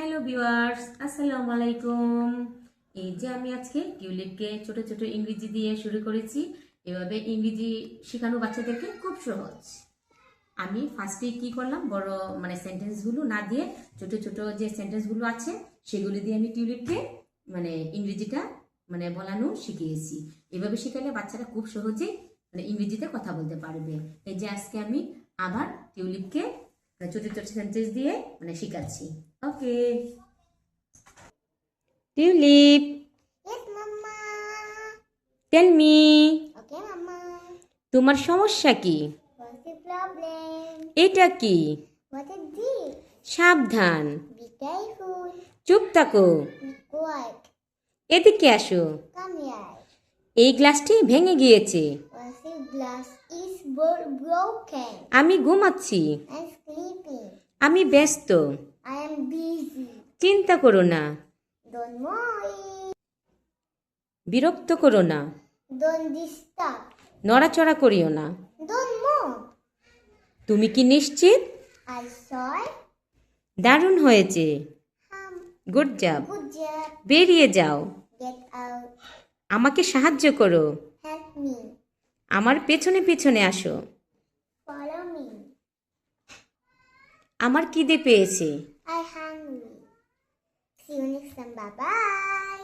Hello viewers, আসসালামু আলাইকুম। এই যে আমি আজকে টিউলিপকে ছোট ছোট ইংরেজি দিয়ে শুরু করেছি। এভাবে ইংরেজি শেখানো বাচ্চাদেরকে খুব সহজ। আমি ফার্স্টে কি করলাম, বড় সেন্টেন্সগুলো না দিয়ে ছোট ছোট যে সেন্টেন্সগুলো আছে সেগুলো দিয়ে আমি টিউলিপকে ইংরেজিটা বলানো শিখিয়েছি। এভাবে শেখালে বাচ্চারা খুব সহজেই ইংরেজিতে কথা বলতে পারবে। এই যে আজকে আমি আবার টিউলিপকে ছোট ছোট সেন্টেন্স দিয়ে শেখাচ্ছি। Okay. Tulip, Yes, Mama. Tell me, Okay, Mama. তোমার সমস্যা কি? What's the problem? এটা কি? What is this? সাবধান, Be careful. চুপ থাকো, Be quiet. এদিকে আসো। Come here. এই গ্লাসটি ভেঙে গিয়েছে। What's the glass is broken. আমি ঘুমাচ্ছি। I'm sleeping. আমি ব্যস্ত। I am busy. চিন্তা করো না, Don't worry. বিরক্ত করো না, Don't disturb. নড়াচড়া করিও না। Don't move. তুমি কি নিশ্চিত? I saw it. দারুণ হয়েছে, গুড জব। Good job. বেরিয়ে যাও, Get out. আমাকে সাহায্য করো, Help me. আমার পেছনে পেছনে আসো। Follow me. আমার খিদে পেয়েছে। I hungry. See you next time. Bye bye.